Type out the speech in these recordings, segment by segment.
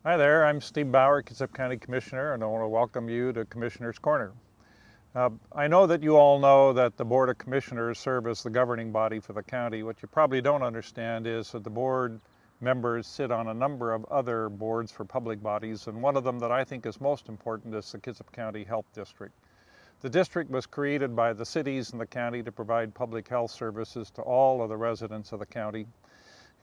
Hi there, I'm Steve Bauer, Kitsap County Commissioner, and I want to welcome you to Commissioner's Corner. I know that you all know that the Board of Commissioners serve as the governing body for the county. What you probably don't understand is that the board members sit on a number of other boards for public bodies, and one of them that I think is most important is the Kitsap County Health District. The district was created by the cities in the county to provide public health services to all of the residents of the county.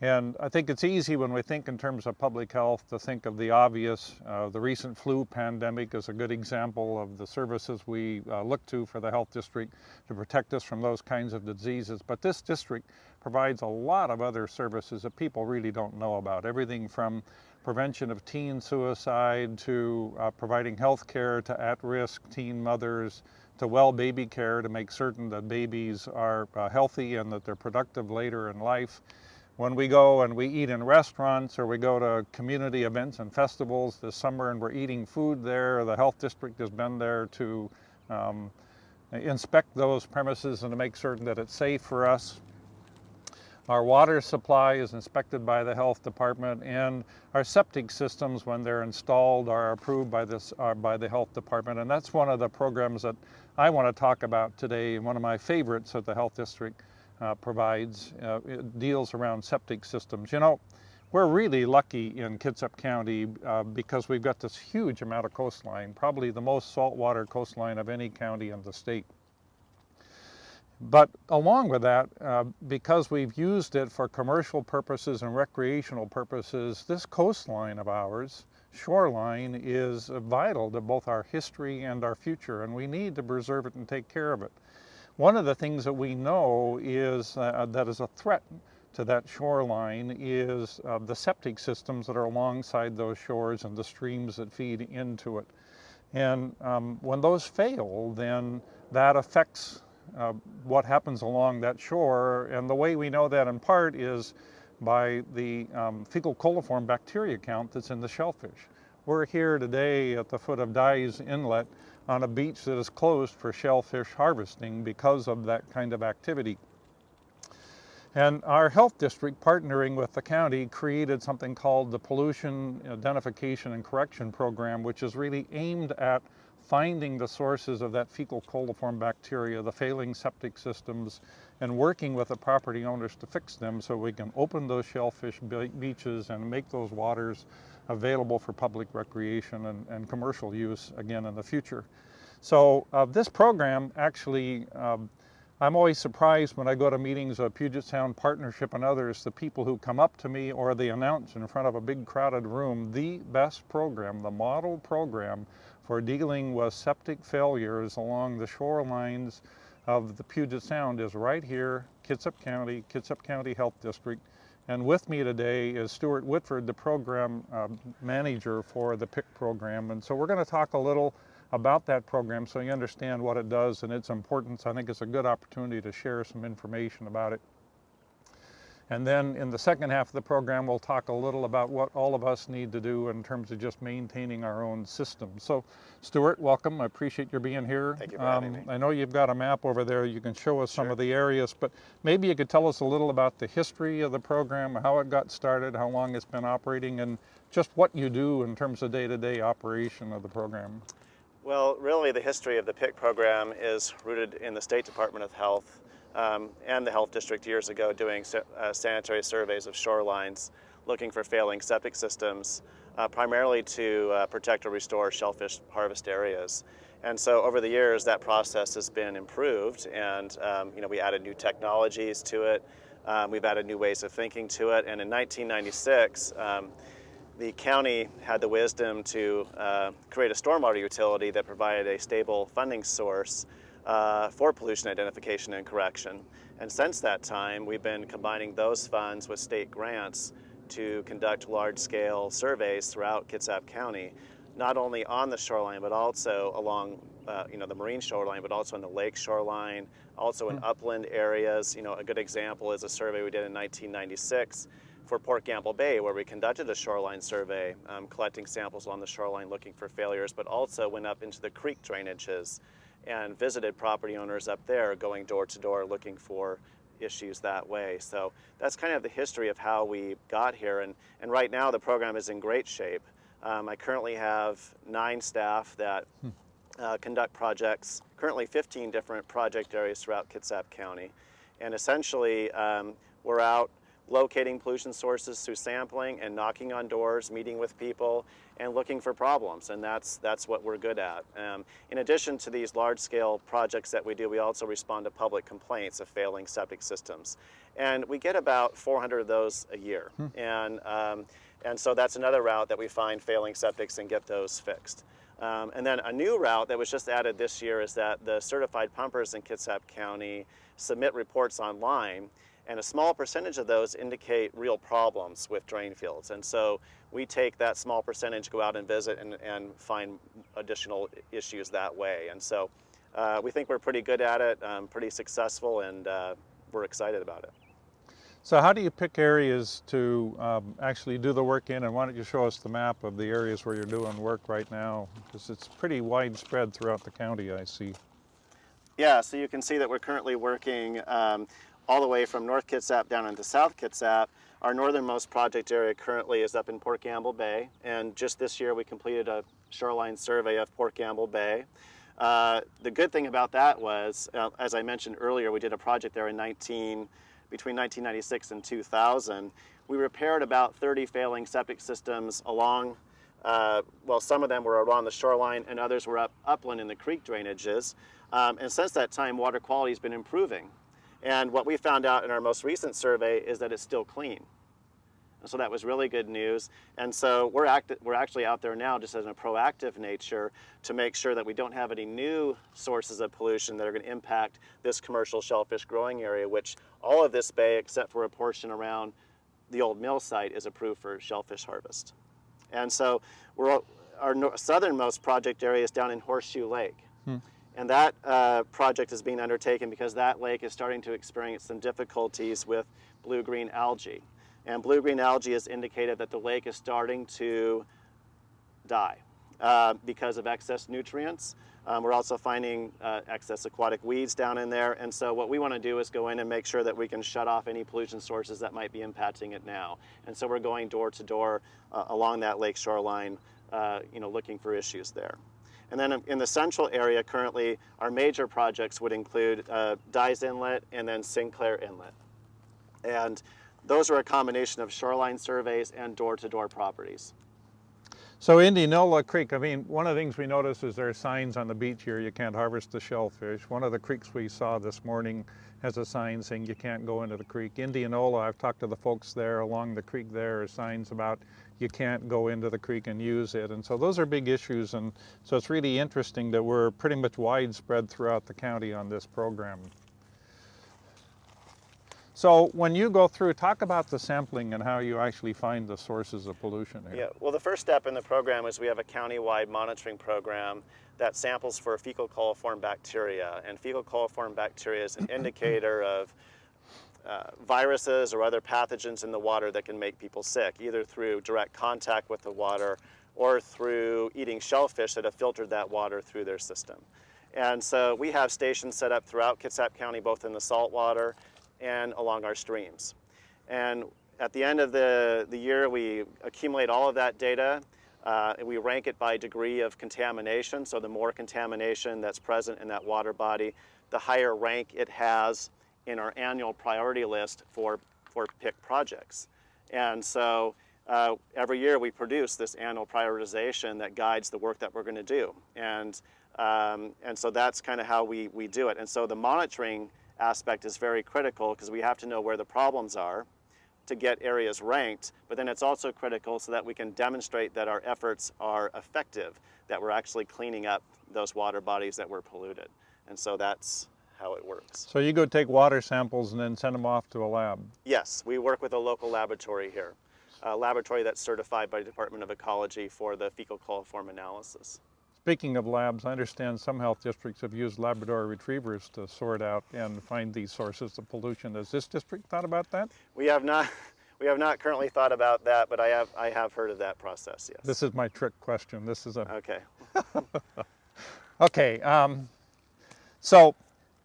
And I think it's easy when we think in terms of public health to think of the obvious. The recent flu pandemic is a good example of the services we look to for the health district to protect us from those kinds of diseases. But this district provides a lot of other services that people really don't know about. Everything from prevention of teen suicide to providing health care to at-risk teen mothers to well baby care to make certain that babies are healthy and that they're productive later in life. When we go and we eat in restaurants or we go to community events and festivals this summer and we're eating food there, the health district has been there to inspect those premises and to make certain that it's safe for us. Our water supply is inspected by the health department, and our septic systems, when they're installed, are approved by the health department. And that's one of the programs that I want to talk about today. One of my favorites that the health district provides. It deals around septic systems. You know, we're really lucky in Kitsap County because we've got this huge amount of coastline, probably the most saltwater coastline of any county in the state. But along with that, because we've used it for commercial purposes and recreational purposes, this coastline of ours, Shoreline, is vital to both our history and our future, and we need to preserve it and take care of it. One of the things that we know is that is a threat to that shoreline is the septic systems that are alongside those shores and the streams that feed into it. And when those fail, then that affects what happens along that shore. And the way we know that in part is by the fecal coliform bacteria count that's in the shellfish. We're here today at the foot of Dyes Inlet on a beach that is closed for shellfish harvesting because of that kind of activity. And our health district, partnering with the county, created something called the Pollution Identification and Correction Program, which is really aimed at finding the sources of that fecal coliform bacteria, the failing septic systems, and working with the property owners to fix them so we can open those shellfish beaches and make those waters available for public recreation and commercial use again in the future. So this program actually, I'm always surprised when I go to meetings of Puget Sound Partnership and others, the people who come up to me or they announce in front of a big crowded room, the best program, the model program for dealing with septic failures along the shorelines of the Puget Sound is right here, Kitsap County Health District. And with me today is Stuart Whitford, the program manager for the PIC program. And so we're going to talk a little about that program so you understand what it does and its importance. I think it's a good opportunity to share some information about it. And then in the second half of the program, we'll talk a little about what all of us need to do in terms of just maintaining our own system. So, Stuart, welcome. I appreciate your being here. Thank you for having me. I know you've got a map over there. You can show us some Sure. of the areas, but maybe you could tell us a little about the history of the program, how it got started, how long it's been operating, and just what you do in terms of day-to-day operation of the program. Well, really the history of the PIC program is rooted in the State Department of Health and the Health District years ago doing sanitary surveys of shorelines, looking for failing septic systems, primarily to protect or restore shellfish harvest areas. And so over the years, that process has been improved, and we added new technologies to it. We've added new ways of thinking to it. And in 1996, the county had the wisdom to create a stormwater utility that provided a stable funding source for pollution identification and correction. And since that time, we've been combining those funds with state grants to conduct large-scale surveys throughout Kitsap County, not only on the shoreline, but also along the marine shoreline, but also in the lake shoreline, also in upland areas. A good example is a survey we did in 1996 for Port Gamble Bay, where we conducted a shoreline survey, collecting samples on the shoreline looking for failures, but also went up into the creek drainages and visited property owners up there, going door to door looking for issues that way. So that's kind of the history of how we got here. And right now the program is in great shape. I currently have 9 staff that conduct projects, currently 15 different project areas throughout Kitsap County. And essentially, we're out locating pollution sources through sampling and knocking on doors, meeting with people, and looking for problems, and that's what we're good at. In addition to these large-scale projects that we do, we also respond to public complaints of failing septic systems. And we get about 400 of those a year. And so that's another route that we find failing septics and get those fixed. And then a new route that was just added this year is that the certified pumpers in Kitsap County submit reports online, and a small percentage of those indicate real problems with drain fields. And so we take that small percentage, go out and visit, and find additional issues that way. And so we think we're pretty good at it, pretty successful, and we're excited about it. So how do you pick areas to actually do the work in, and why don't you show us the map of the areas where you're doing work right now, because it's pretty widespread throughout the county, I see. Yeah, so you can see that we're currently working all the way from North Kitsap down into South Kitsap. Our northernmost project area currently is up in Port Gamble Bay, and just this year we completed a shoreline survey of Port Gamble Bay. The good thing about that was, as I mentioned earlier, we did a project there between 1996 and 2000. We repaired about 30 failing septic systems along, well, some of them were along the shoreline and others were upland in the creek drainages. And since that time, water quality has been improving. And what we found out in our most recent survey is that it's still clean. And so that was really good news. And so we're actually out there now just as a proactive nature to make sure that we don't have any new sources of pollution that are going to impact this commercial shellfish growing area, which all of this bay, except for a portion around the old mill site, is approved for shellfish harvest. And so our southernmost project area is down in Horseshoe Lake. And that project is being undertaken because that lake is starting to experience some difficulties with blue-green algae. And blue-green algae has indicated that the lake is starting to die because of excess nutrients. We're also finding excess aquatic weeds down in there. And so what we want to do is go in and make sure that we can shut off any pollution sources that might be impacting it now. And so we're going door to door along that lake shoreline, looking for issues there. And then in the central area currently, our major projects would include Dyes Inlet and then Sinclair Inlet. And those are a combination of shoreline surveys and door-to-door properties. So Indianola Creek, I mean, one of the things we notice is there are signs on the beach here, you can't harvest the shellfish. One of the creeks we saw this morning has a sign saying you can't go into the creek. Indianola, I've talked to the folks there along the creek, there are signs about you can't go into the creek and use it. And so those are big issues, and so it's really interesting that we're pretty much widespread throughout the county on this program. So when you go through, talk about the sampling and how you actually find the sources of pollution here. Yeah, well, the first step in the program is we have a county-wide monitoring program that samples for fecal coliform bacteria. And fecal coliform bacteria is an indicator of viruses or other pathogens in the water that can make people sick, either through direct contact with the water or through eating shellfish that have filtered that water through their system. And so we have stations set up throughout Kitsap County, both in the saltwater and along our streams. And at the end of the year, we accumulate all of that data. And we rank it by degree of contamination. So the more contamination that's present in that water body, the higher rank it has in our annual priority list for PIC projects. And so every year we produce this annual prioritization that guides the work that we're going to do. And so that's kind of how we do it. And so the monitoring aspect is very critical because we have to know where the problems are to get areas ranked, but then it's also critical so that we can demonstrate that our efforts are effective, that we're actually cleaning up those water bodies that were polluted. And so that's how it works. So you go take water samples and then send them off to a lab? Yes, we work with a local laboratory here, a laboratory that's certified by the Department of Ecology for the fecal coliform analysis. Speaking of labs, I understand some health districts have used Labrador retrievers to sort out and find these sources of pollution. Has this district thought about that? We have not currently thought about that, but I have heard of that process, yes. This is my trick question. This is a... Okay. Okay, so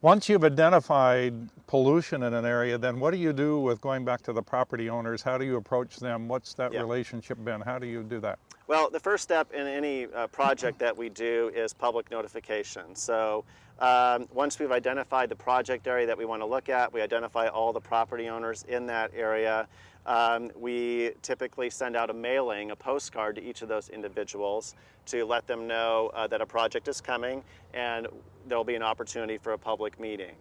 Once you've identified pollution in an area, then what do you do with going back to the property owners? How do you approach them? What's that relationship been? How do you do that? Well, the first step in any project that we do is public notification. So once we've identified the project area that we want to look at, we identify all the property owners in that area. We typically send out a mailing, a postcard to each of those individuals to let them know that a project is coming and there'll be an opportunity for a public meeting.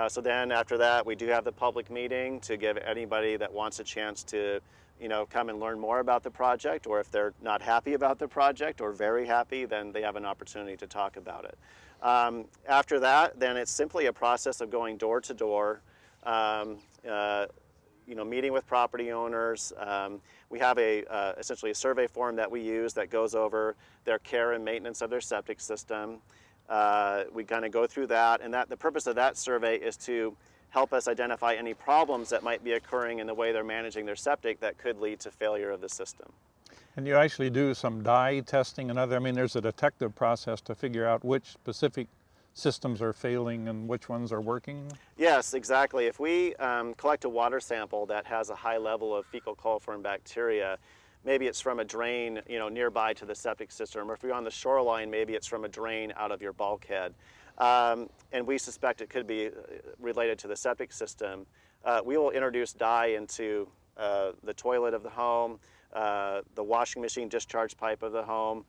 So then after that, we do have the public meeting to give anybody that wants a chance to come and learn more about the project, or if they're not happy about the project or very happy, then they have an opportunity to talk about it. After that, then it's simply a process of going door to door, meeting with property owners. We have essentially a survey form that we use that goes over their care and maintenance of their septic system. We kind of go through that, and the purpose of that survey is to help us identify any problems that might be occurring in the way they're managing their septic that could lead to failure of the system. And you actually do some dye testing and there's a detective process to figure out which specific systems are failing and which ones are working? Yes, exactly. If we collect a water sample that has a high level of fecal coliform bacteria, maybe it's from a drain nearby to the septic system, or if you're on the shoreline, maybe it's from a drain out of your bulkhead. And we suspect it could be related to the septic system. We will introduce dye into the toilet of the home, the washing machine discharge pipe of the home,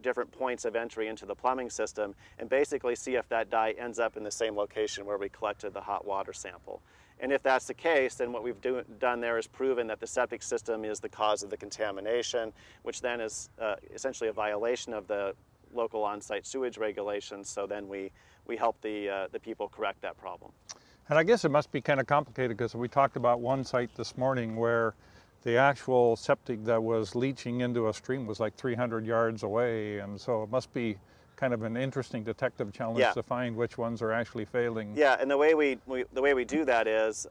different points of entry into the plumbing system, and basically see if that dye ends up in the same location where we collected the hot water sample. And if that's the case, then what we've done there is proven that the septic system is the cause of the contamination, which then is essentially a violation of the local on-site sewage regulations. So then we help the people correct that problem. And I guess it must be kind of complicated, because we talked about one site this morning where the actual septic that was leaching into a stream was like 300 yards away, and so it must be kind of an interesting detective challenge to find which ones are actually failing. Yeah, and the way we do that is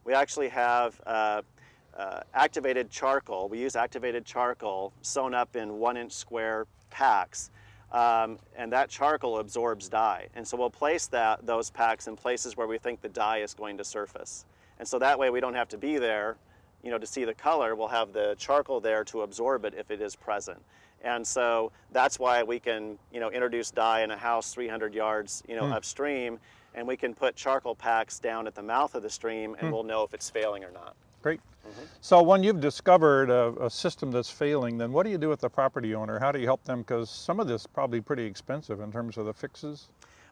we actually have activated charcoal. We use activated charcoal sewn up in 1-inch square packs, and that charcoal absorbs dye. And so we'll place those packs in places where we think the dye is going to surface. And so that way we don't have to be there, to see the color. We'll have the charcoal there to absorb it if it is present. And so that's why we can, introduce dye in a house 300 yards, upstream, and we can put charcoal packs down at the mouth of the stream, and we'll know if it's failing or not. Great. So when you've discovered a system that's failing, then what do you do with the property owner? How do you help them? Because some of this is probably pretty expensive in terms of the fixes.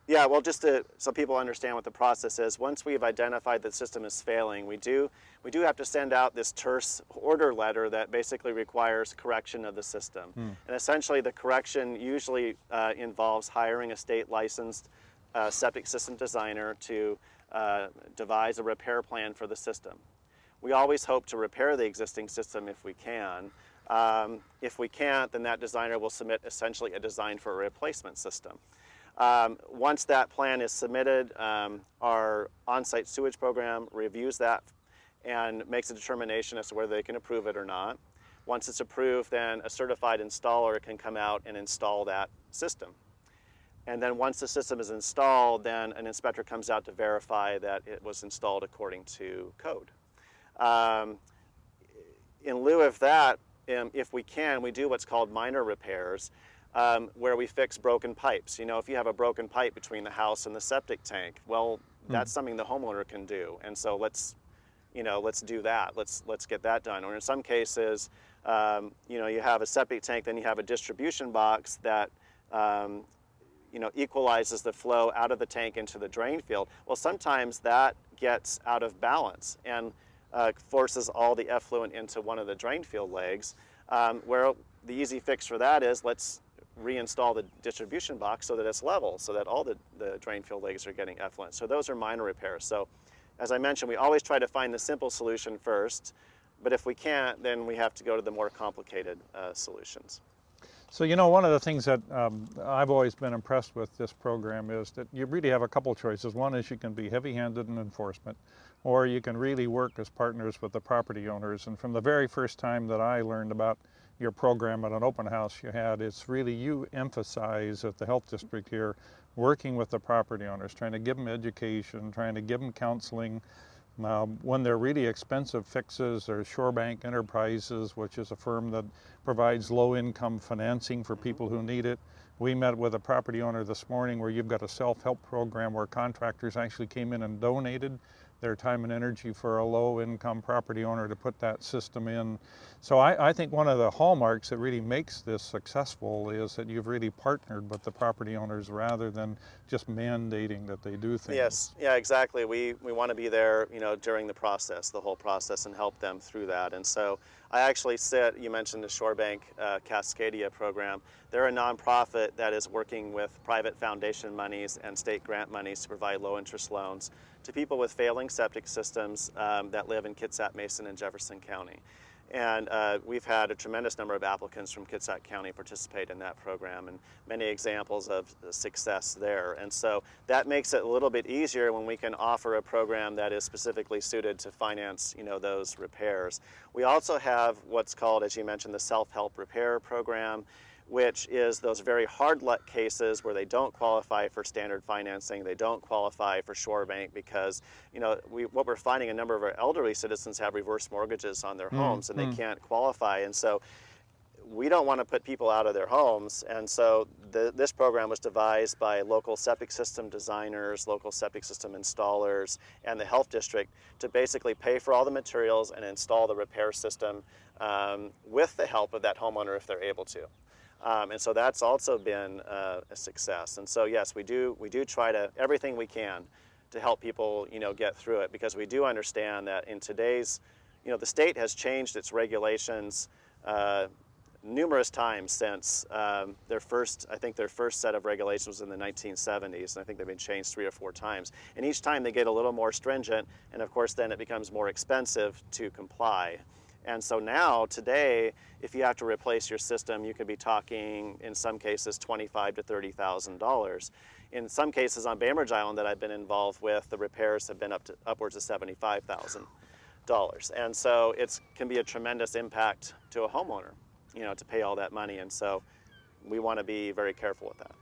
Yeah, well, just so people understand what the process is, once we've identified that the system is failing, we do have to send out this terse order letter that basically requires correction of the system. And essentially the correction usually involves hiring a state licensed septic system designer to devise a repair plan for the system. We always hope to repair the existing system if we can. If we can't, then that designer will submit essentially a design for a replacement system. Once that plan is submitted, our on-site sewage program reviews that and makes a determination as to whether they can approve it or not. Once it's approved, then a certified installer can come out and install that system. And then once the system is installed, then an inspector comes out to verify that it was installed according to code. In lieu of that, if we can, we do what's called minor repairs, where we fix broken pipes. If you have a broken pipe between the house and the septic tank, well, that's something the homeowner can do. And so let's do that. Let's get that done. Or in some cases, you have a septic tank, then you have a distribution box that equalizes the flow out of the tank into the drain field. Well, sometimes that gets out of balance and forces all the effluent into one of the drain field legs, where the easy fix for that is let's reinstall the distribution box so that it's level, so that all the drain field legs are getting effluent. So those are minor repairs. So as I mentioned, we always try to find the simple solution first, but if we can't, then we have to go to the more complicated solutions. So one of the things that I've always been impressed with this program is that you really have a couple choices. One is you can be heavy-handed in enforcement, or you can really work as partners with the property owners. And from the very first time that I learned about your program at an open house you had. It's really, you emphasize at the health district here, working with the property owners, trying to give them education, trying to give them counseling. When they're really expensive fixes, there's Shorebank Enterprises, which is a firm that provides low-income financing for people who need it. We met with a property owner this morning where you've got a self-help program where contractors actually came in and donated their time and energy for a low-income property owner to put that system in. So I think one of the hallmarks that really makes this successful is that you've really partnered with the property owners rather than just mandating that they do things. Yes, yeah, exactly. We want to be there, during the process, the whole process, and help them through that. And so I actually sit, you mentioned the Shorebank Cascadia program. They're a nonprofit that is working with private foundation monies and state grant monies to provide low-interest loans to people with failing septic systems that live in Kitsap, Mason, and Jefferson County. And we've had a tremendous number of applicants from Kitsap County participate in that program, and many examples of success there. And so that makes it a little bit easier when we can offer a program that is specifically suited to finance, those repairs. We also have what's called, as you mentioned, the self-help repair program, which is those very hard luck cases where they don't qualify for standard financing, they don't qualify for Shorebank because, what we're finding, a number of our elderly citizens have reverse mortgages on their homes and they can't qualify. And so we don't want to put people out of their homes. And so this program was devised by local septic system designers, local septic system installers, and the health district to basically pay for all the materials and install the repair system with the help of that homeowner if they're able to. And so that's also been a success. And so yes, we do try to everything we can to help people get through it, because we do understand that in today's, the state has changed its regulations numerous times since their first set of regulations was in the 1970s, and I think they've been changed 3 or 4 times. And each time they get a little more stringent, and of course then it becomes more expensive to comply. And so now, today, if you have to replace your system, you could be talking, in some cases, $25,000 to $30,000. In some cases on Bainbridge Island that I've been involved with, the repairs have been upwards of $75,000. And so it can be a tremendous impact to a homeowner, to pay all that money. And so we want to be very careful with that.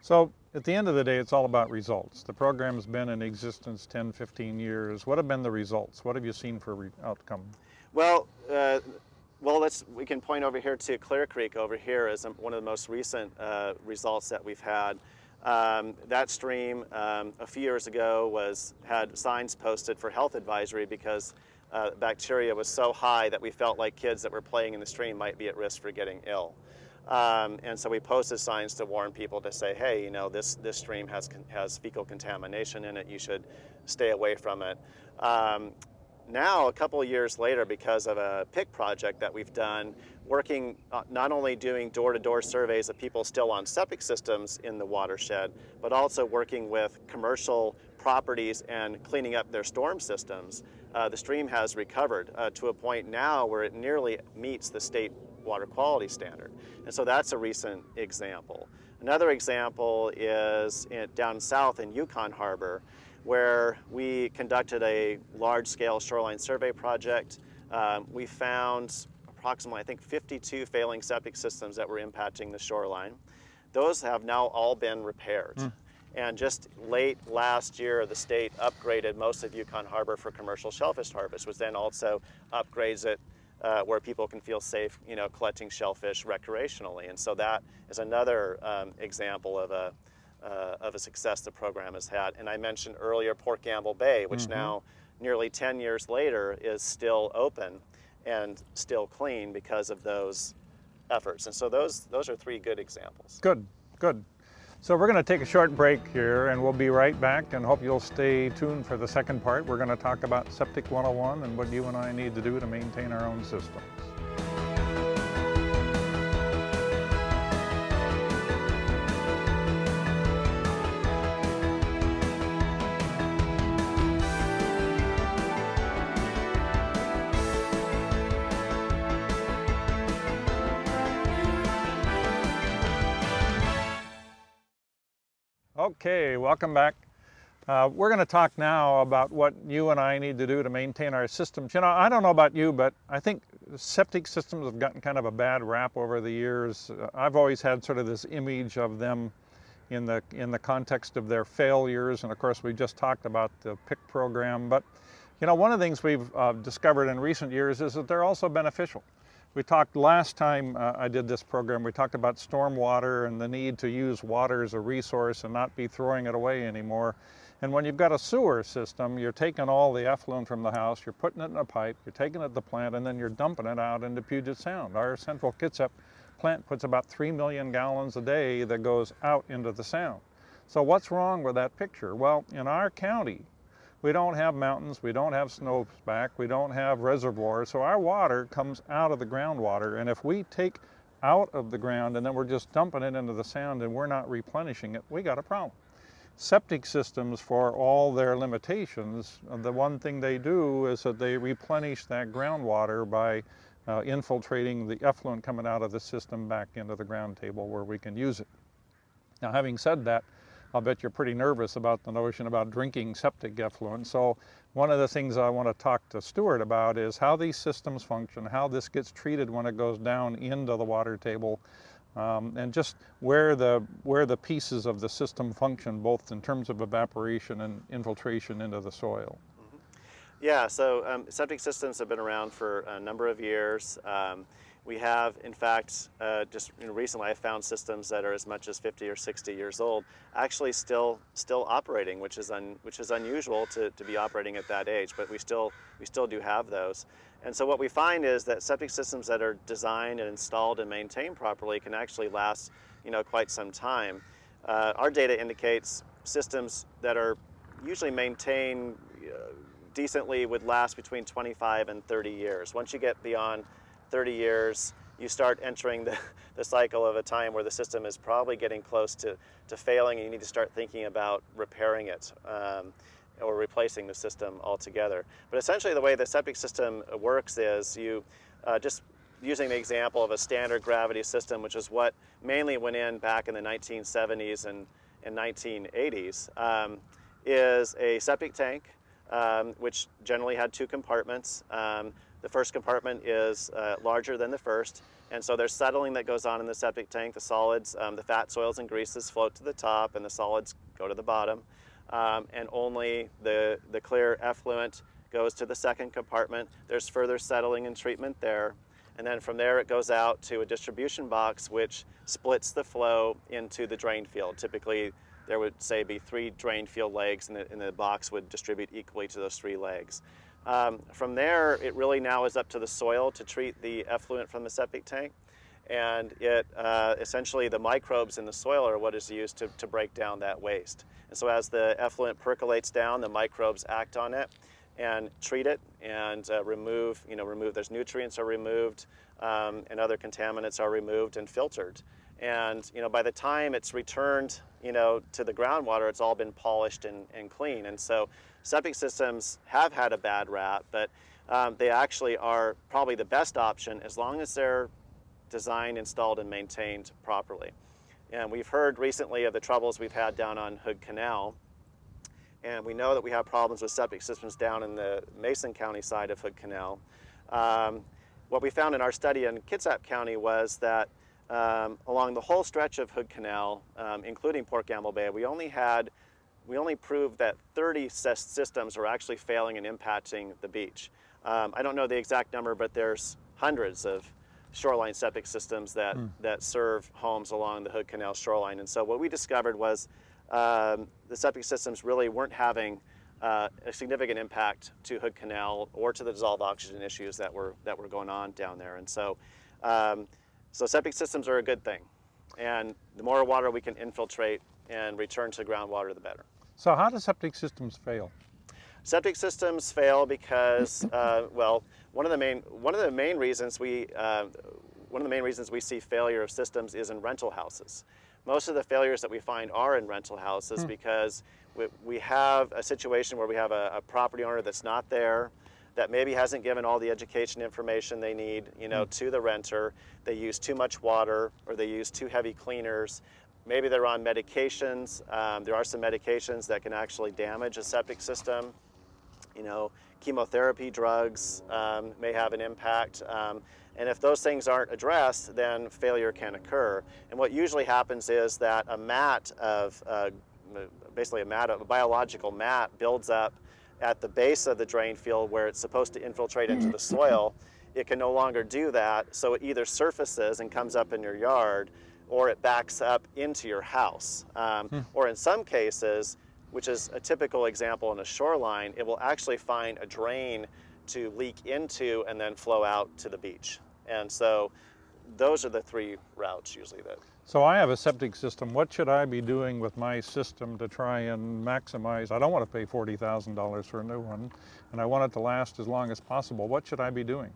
So at the end of the day, it's all about results. The program's been in existence 10, 15 years. What have been the results? What have you seen for outcome? Well, we can point over here to Clear Creek over here as one of the most recent results that we've had. That stream a few years ago had signs posted for health advisory because bacteria was so high that we felt like kids that were playing in the stream might be at risk for getting ill. And so we posted signs to warn people to say, hey, this stream has fecal contamination in it, you should stay away from it. Now, a couple of years later, because of a PIC project that we've done, working not only doing door-to-door surveys of people still on septic systems in the watershed, but also working with commercial properties and cleaning up their storm systems, the stream has recovered to a point now where it nearly meets the state water quality standard. And so that's a recent example. Another example is down south in Yukon Harbor, where we conducted a large-scale shoreline survey project. We found approximately, 52 failing septic systems that were impacting the shoreline. Those have now all been repaired. And just late last year, the state upgraded most of Yukon Harbor for commercial shellfish harvest, which then also upgrades it where people can feel safe, collecting shellfish recreationally. And so that is another example of a success the program has had. And I mentioned earlier Port Gamble Bay, which now, nearly 10 years later, is still open and still clean because of those efforts. And so those are 3 good examples. Good. So we're going to take a short break here, and we'll be right back, and hope you'll stay tuned for the second part. We're going to talk about Septic 101 and what you and I need to do to maintain our own systems. Okay, welcome back. We're going to talk now about what you and I need to do to maintain our systems. You know, I don't know about you, but I think septic systems have gotten kind of a bad rap over the years. I've always had sort of this image of them in the context of their failures, and of course we just talked about the PIC program. But you know, one of the things we've discovered in recent years is that they're also beneficial. We talked last time I did this program, we talked about stormwater and the need to use water as a resource and not be throwing it away anymore. And when you've got a sewer system, you're taking all the effluent from the house, you're putting it in a pipe, you're taking it to the plant, and then you're dumping it out into Puget Sound. Our central Kitsap plant puts about 3 million gallons a day that goes out into the Sound. So what's wrong with that picture? Well, in our county, we don't have mountains, we don't have snowpack, we don't have reservoirs, so our water comes out of the groundwater, and if we take out of the ground and then we're just dumping it into the Sound and we're not replenishing it, we got a problem. Septic systems, for all their limitations, the one thing they do is that they replenish that groundwater by infiltrating the effluent coming out of the system back into the ground table where we can use it. Now, having said that, I'll bet you're pretty nervous about the notion about drinking septic effluent. So one of the things I want to talk to Stuart about is how these systems function, how this gets treated when it goes down into the water table, and just where the pieces of the system function, both in terms of evaporation and infiltration into the soil. Yeah, so septic systems have been around for a number of years. We have, in fact, just recently I found systems that are as much as 50 or 60 years old, actually still operating, which is unusual to be operating at that age, but we still do have those. And so what we find is that septic systems that are designed and installed and maintained properly can actually last, quite some time. Our data indicates systems that are usually maintained decently would last between 25 and 30 years. Once you get beyond 30 years, you start entering the cycle of a time where the system is probably getting close to failing, and you need to start thinking about repairing it or replacing the system altogether. But essentially the way the septic system works is you, just using the example of a standard gravity system, which is what mainly went in back in the 1970s and 1980s, is a septic tank, which generally had two compartments. The first compartment is larger than the first, and so there's settling that goes on in the septic tank. The solids, the fat, soils, and greases float to the top, and the solids go to the bottom. And only the clear effluent goes to the second compartment. There's further settling and treatment there. And then from there it goes out to a distribution box, which splits the flow into the drain field. Typically, there would, say, be 3 drain field legs, and the box would distribute equally to those 3 legs. From there, it really now is up to the soil to treat the effluent from the septic tank. And it essentially, the microbes in the soil are what is used to break down that waste. And so as the effluent percolates down, the microbes act on it and treat it and remove, there's nutrients are removed, and other contaminants are removed and filtered. And by the time it's returned to the groundwater, it's all been polished and clean. And so septic systems have had a bad rap, but they actually are probably the best option as long as they're designed, installed, and maintained properly. And we've heard recently of the troubles we've had down on Hood Canal, and we know that we have problems with septic systems down in the Mason County side of Hood Canal. What we found in our study in Kitsap County was that along the whole stretch of Hood Canal, including Port Gamble Bay, we only proved that 30 systems were actually failing and impacting the beach. I don't know the exact number, but there's hundreds of shoreline septic systems that serve homes along the Hood Canal shoreline. And so what we discovered was the septic systems really weren't having a significant impact to Hood Canal or to the dissolved oxygen issues that were going on down there. And so so septic systems are a good thing, and the more water we can infiltrate and return to groundwater, the better. So how do septic systems fail? Septic systems fail because, well, one of the main reasons we see failure of systems is in rental houses. Most of the failures that we find are in rental houses because we have a situation where we have a property owner that's not there, that maybe hasn't given all the education information they need, to the renter. They use too much water, or they use too heavy cleaners, maybe they're on medications. There are some medications that can actually damage a septic system. You know, chemotherapy drugs may have an impact. And if those things aren't addressed, then failure can occur. And what usually happens is that a mat of, basically a biological mat builds up at the base of the drain field where it's supposed to infiltrate into the soil. It can no longer do that, so it either surfaces and comes up in your yard, or it backs up into your house. Or in some cases, which is a typical example in a shoreline, it will actually find a drain to leak into and then flow out to the beach. And so those are the three routes usually that. So I have a septic system. What should I be doing with my system to try and maximize? I don't want to pay $40,000 for a new one, and I want it to last as long as possible. What should I be doing?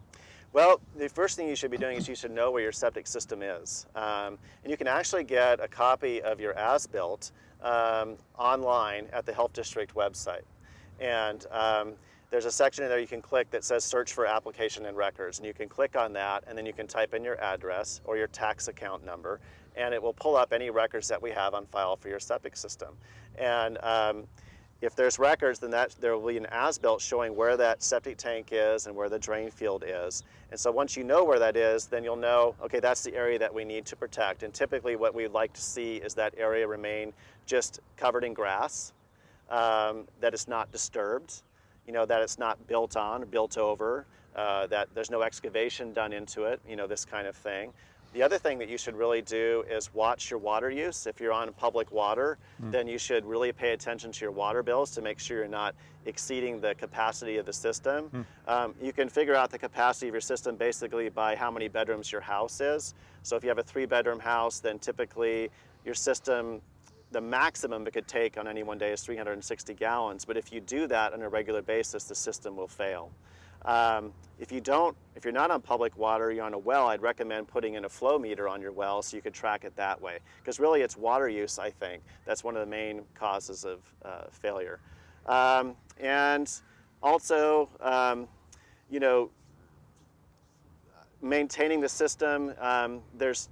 Well, the first thing you should be doing is you should know where your septic system is. And you can actually get a copy of your as-built online at the Health District website. And there's a section in there you can click that says search for application and records, and you can click on that, and then you can type in your address or your tax account number, and it will pull up any records that we have on file for your septic system. And if there's records, then there will be an as-built showing where that septic tank is and where the drain field is. And so once you know where that is, then you'll know, okay, that's the area that we need to protect. And typically what we'd like to see is that area remain just covered in grass, that it's not disturbed, you know, that it's not built on or built over, that there's no excavation done into it, you know, this kind of thing. The other thing that you should really do is watch your water use. If you're on public water, then you should really pay attention to your water bills to make sure you're not exceeding the capacity of the system. You can figure out the capacity of your system basically by how many bedrooms your house is. So if you have a 3-bedroom house, then typically your system, the maximum it could take on any one day is 360 gallons. But if you do that on a regular basis, the system will fail. If you're not on public water, you're on a well, I'd recommend putting in a flow meter on your well so you could track it that way. Because really it's water use, I think. That's one of the main causes of failure. And also, you know, maintaining the system, there's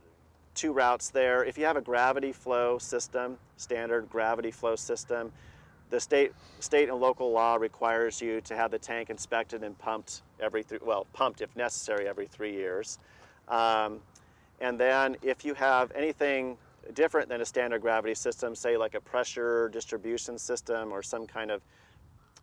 2 routes there. If you have a gravity flow system, standard gravity flow system, the state and local law requires you to have the tank inspected and pumped pumped if necessary every 3 years. And then if you have anything different than a standard gravity system, say like a pressure distribution system or some kind of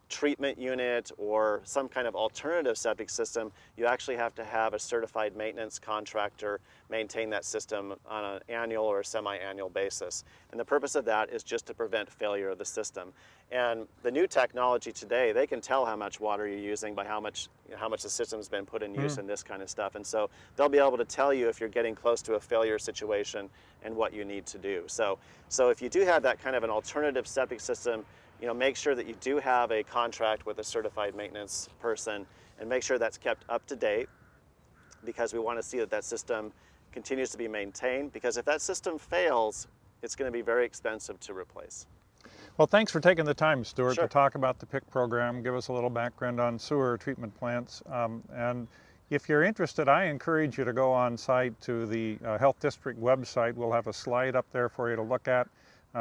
treatment unit or some kind of alternative septic system, you actually have to have a certified maintenance contractor maintain that system on an annual or a semi-annual basis. And the purpose of that is just to prevent failure of the system. And the new technology today, they can tell how much water you're using by how much the system's been put in use and this kind of stuff. And so they'll be able to tell you if you're getting close to a failure situation and what you need to do. So if you do have that kind of an alternative septic system, you know, make sure that you do have a contract with a certified maintenance person and make sure that's kept up to date, because we want to see that that system continues to be maintained, because if that system fails, it's going to be very expensive to replace. Well, thanks for taking the time, Stuart, Sure. to talk about the PIC program, give us a little background on sewer treatment plants. And if you're interested, I encourage you to go on site to the Health District website. We'll have a slide up there for you to look at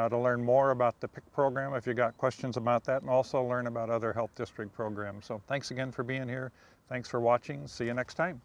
to learn more about the PIC program if you've got questions about that, and also learn about other Health District programs. So thanks again for being here. Thanks for watching. See you next time.